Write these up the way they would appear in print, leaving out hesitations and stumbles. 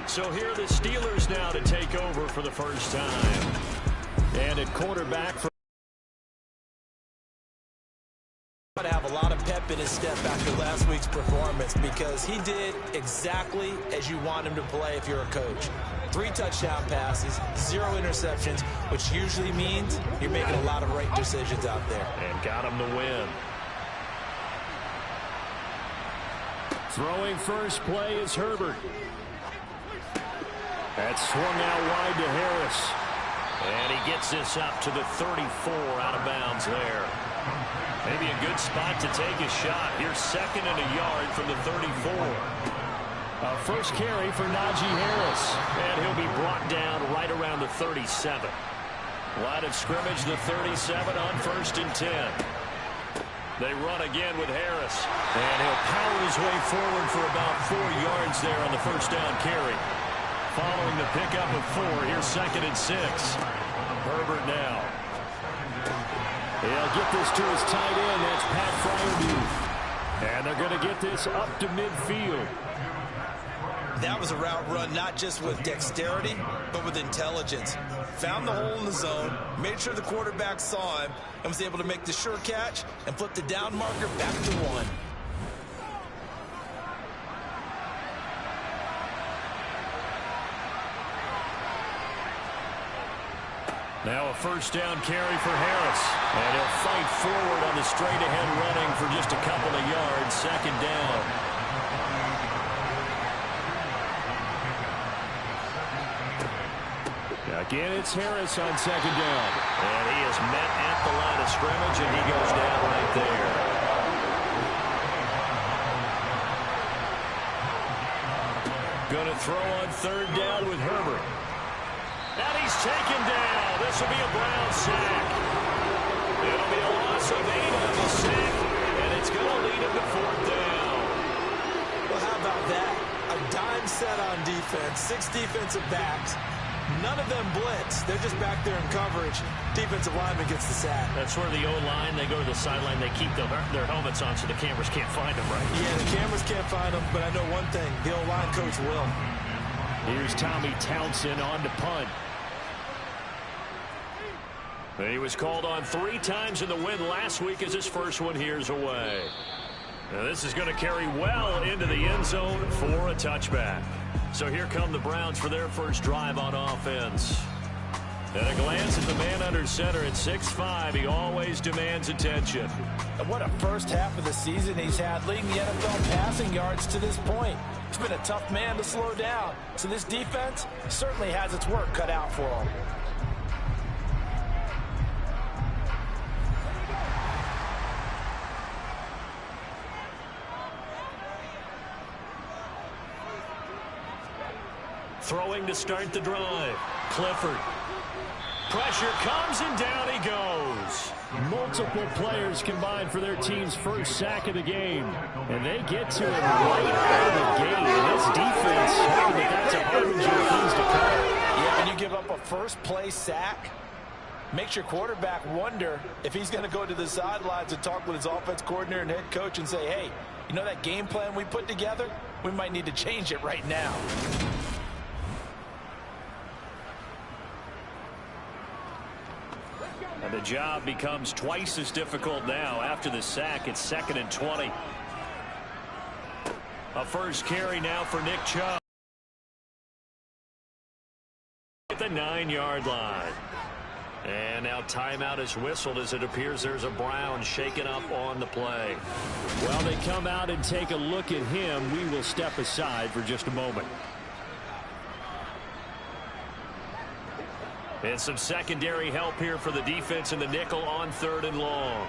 So here are the Steelers now to take over for the first time. And at quarterback for To have a lot of pep in his step after last week's performance, because he did exactly as you want him to play if you're a coach. 3 touchdown passes, 0 interceptions, which usually means you're making a lot of right decisions out there. And got him the win. Throwing first play is Herbert. That's swung out wide to Harris. And he gets this up to the 34, out of bounds there. Maybe a good spot to take a shot. Here's 2nd and a yard from the 34. First carry for Najee Harris. And he'll be brought down right around the 37. Line of scrimmage, the 37 on 1st and 10. They run again with Harris. And he'll power his way forward for about 4 yards there on the first down carry. Following the pickup of 4, here's 2nd and 6. Herbert now. He'll get this to his tight end. That's Pat Fryermuth. And they're going to get this up to midfield. That was a route run not just with dexterity, but with intelligence. Found the hole in the zone, made sure the quarterback saw him, and was able to make the sure catch and flip the down marker back to 1. Now a first down carry for Harris. And he'll fight forward on the straight-ahead running for just a couple of yards. 2nd down. Again, it's Harris on 2nd down. And he is met at the line of scrimmage, and he goes down right there. Going to throw on 3rd down with Herbert. And he's taken down. This will be a Brown sack. It'll be a loss of 8 on the sack, and it's going to lead him to 4th down. Well, how about that? A dime set on defense, 6 defensive backs. None of them blitz. They're just back there in coverage. Defensive lineman gets the sack. That's where the O-line, they go to the sideline, they keep their helmets on so the cameras can't find them, right? Yeah, the cameras can't find them, but I know one thing. The O-line coach will. Here's Tommy Townsend on to punt. He was called on 3 times in the win last week as his first one here's away. Now this is going to carry well into the end zone for a touchback. So here come the Browns for their first drive on offense. And a glance at the man under center at 6'5". He always demands attention. And what a first half of the season he's had, leading the NFL passing yards to this point. He's been a tough man to slow down. So this defense certainly has its work cut out for him. Throwing to start the drive. Clifford. Pressure comes and down he goes. Multiple players combined for their team's first sack of the game. And they get to it right out of the gate. And this defense, that's a harbinger of things to come. Yeah, when you give up a first play sack, makes your quarterback wonder if he's going to go to the sidelines and talk with his offense coordinator and head coach and say, hey, you know that game plan we put together? We might need to change it right now. And the job becomes twice as difficult now. After the sack, it's 2nd and 20. A first carry now for Nick Chubb. At the 9-yard line. And now timeout is whistled as it appears there's a Brown shaken up on the play. While they come out and take a look at him, we will step aside for just a moment. And some secondary help here for the defense in the nickel on 3rd and long.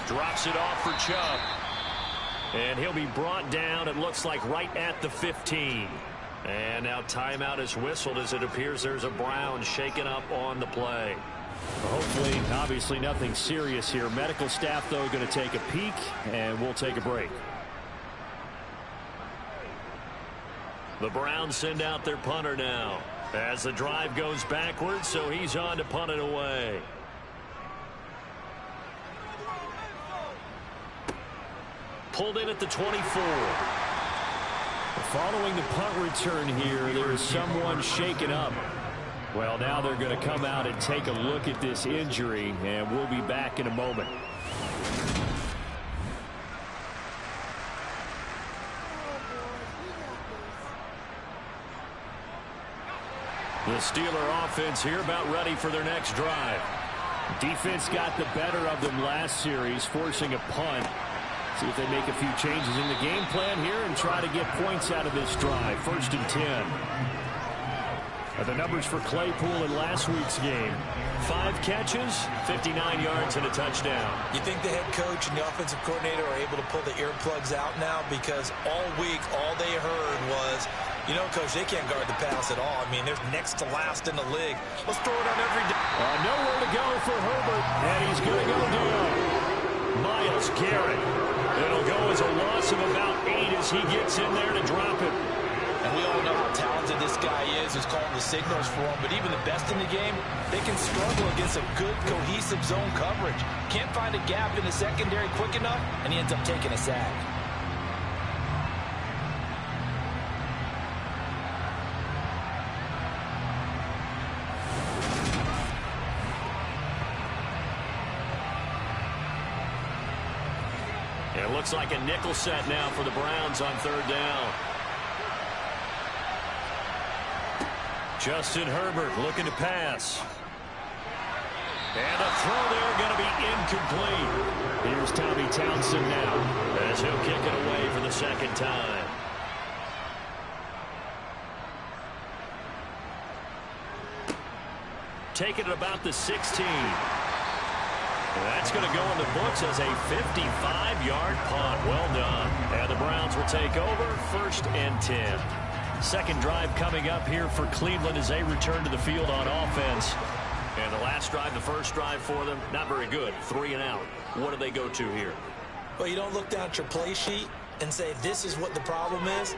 Drops it off for Chubb. And he'll be brought down, it looks like, right at the 15. And now timeout is whistled as it appears there's a Brown shaken up on the play. Hopefully, obviously nothing serious here. Medical staff, though, going to take a peek, and we'll take a break. The Browns send out their punter now. As the drive goes backwards, so he's on to punt it away. Pulled in at the 24. Following the punt return here, there is someone shaken up. Well, now they're going to come out and take a look at this injury, and we'll be back in a moment. The Steeler offense here about ready for their next drive. Defense got the better of them last series, forcing a punt. See if they make a few changes in the game plan here and try to get points out of this drive. 1st and 10. The numbers for Claypool in last week's game. 5 catches, 59 yards, and a touchdown. You think the head coach and the offensive coordinator are able to pull the earplugs out now? Because all week, all they heard was, you know, Coach, they can't guard the pass at all. I mean, they're next to last in the league. Let's throw it on every day. Nowhere to go for Herbert, and he's going to go down. Myles Garrett. It'll go as a loss of about 8 as he gets in there to drop it. And we all know how talented this guy is, who's calling the signals for him. But even the best in the game, they can struggle against a good, cohesive zone coverage. Can't find a gap in the secondary quick enough, and he ends up taking a sack. It looks like a nickel set now for the Browns on 3rd down. Justin Herbert looking to pass. And a throw there going to be incomplete. Here's Tommy Townsend now as he'll kick it away for the 2nd time. Taking it about the 16. That's going to go in the books as a 55-yard punt. Well done. And the Browns will take over 1st and 10. 2nd drive coming up here for Cleveland as they return to the field on offense. And the last drive, the first drive for them, not very good. 3 and out. What do they go to here? Well, you don't look down at your play sheet and say, this is what the problem is.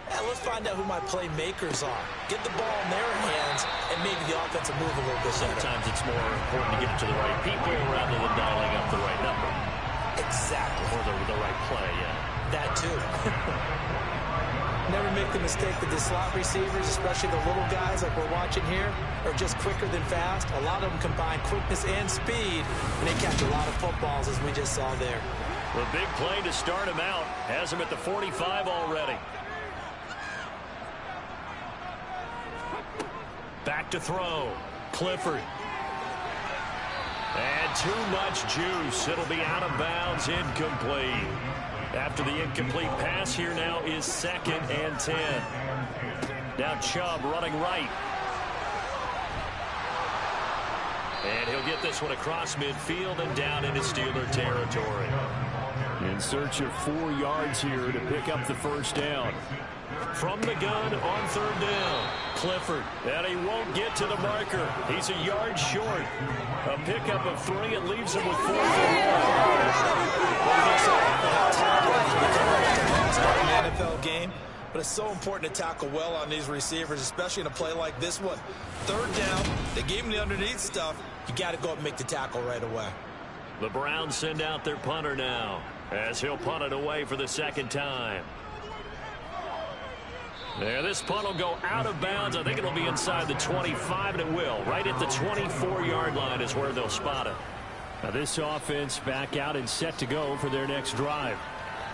Let's find out who my playmakers are. Get the ball in their hands, and maybe the offense will move a little bit better. Sometimes it's more important to get it to the right people rather than dialing up the right number. Exactly. Or the right play, yeah. That too. Never make the mistake that the slot receivers, especially the little guys like we're watching here, are just quicker than fast. A lot of them combine quickness and speed, and they catch a lot of footballs, as we just saw there. The big play to start him out. Has him at the 45 already. Back to throw. Clifford. And too much juice. It'll be out of bounds, incomplete. After the incomplete pass, here now is 2nd and 10. Now Chubb running right. And he'll get this one across midfield and down into Steeler territory. In search of 4 yards here to pick up the 1st down. From the gun on 3rd down. Clifford, and he won't get to the marker. He's a yard short. A pickup of 3. It leaves him with 4 for 1. In the NFL game, but it's so important to tackle well on these receivers, especially in a play like this one. 3rd down, they gave him the underneath stuff. You got to go up and make the tackle right away. The Browns send out their punter now as he'll punt it away for the 2nd time. There, this punt will go out of bounds. I think it'll be inside the 25, and it will. Right at the 24-yard line is where they'll spot it. Now this offense back out and set to go for their next drive.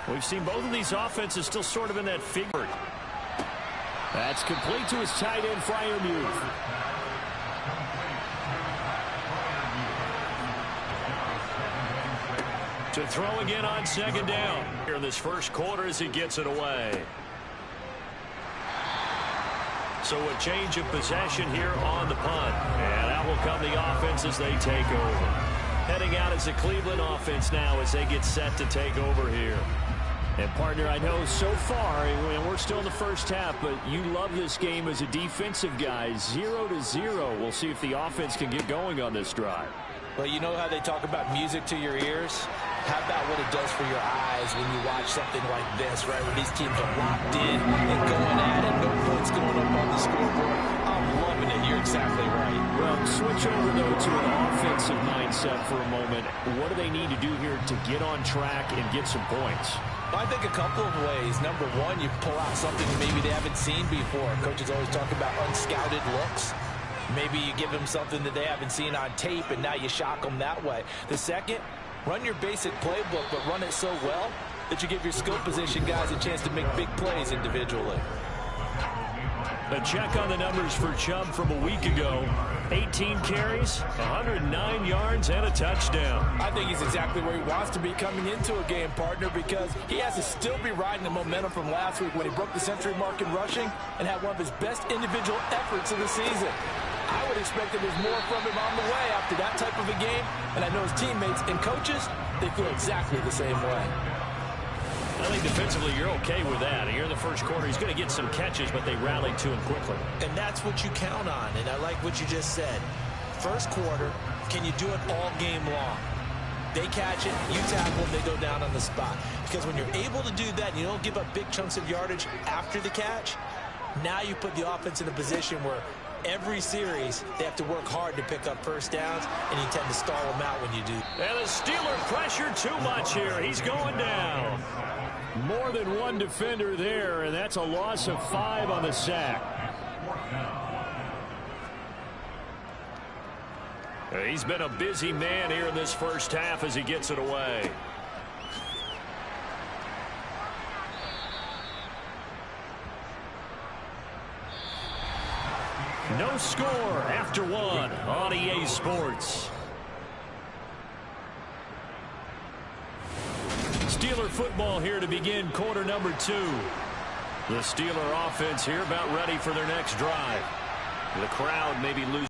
We've seen both of these offenses still sort of in that figure. That's complete to his tight end, Freiermuth. To throw again on 2nd down. Here in this 1st quarter as he gets it away. So a change of possession here on the punt. And out will come the offense as they take over. Heading out as the Cleveland offense now as they get set to take over here. And, partner, I know so far, and we're still in the 1st half, but you love this game as a defensive guy. 0-0. We'll see if the offense can get going on this drive. Well, you know how they talk about music to your ears? How about what it does for your eyes when you watch something like this, right? Where these teams are locked in and going at it, no points going up on the scoreboard. I'm loving it. You're exactly right. Well, switch over, though, to an offensive mindset for a moment. What do they need to do here to get on track and get some points? I think a couple of ways. Number one, you pull out something maybe they haven't seen before. Coaches always talk about unscouted looks. Maybe you give them something that they haven't seen on tape, and now you shock them that way. The second, run your basic playbook, but run it so well that you give your skill position guys a chance to make big plays individually. A check on the numbers for Chubb from a week ago. 18 carries, 109 yards, and a touchdown. I think he's exactly where he wants to be coming into a game, partner, because he has to still be riding the momentum from last week when he broke the century mark in rushing and had one of his best individual efforts of the season. I would expect that there's more from him on the way after that type of a game, and I know his teammates and coaches, they feel exactly the same way. I think defensively you're okay with that. Here in the first quarter, he's going to get some catches, but they rallied to him quickly. And that's what you count on, and I like what you just said. First quarter, can you do it all game long? They catch it, you tackle them, they go down on the spot. Because when you're able to do that and you don't give up big chunks of yardage after the catch, now you put the offense in a position where every series they have to work hard to pick up first downs, and you tend to stall them out when you do. And the Steeler pressure too much here. He's going down. More than one defender there, and that's a loss of 5 on the sack. He's been a busy man here in this first half as he gets it away. No score after 1 on EA Sports. Steeler football here to begin quarter number 2. The Steeler offense here about ready for their next drive. The crowd may be losing.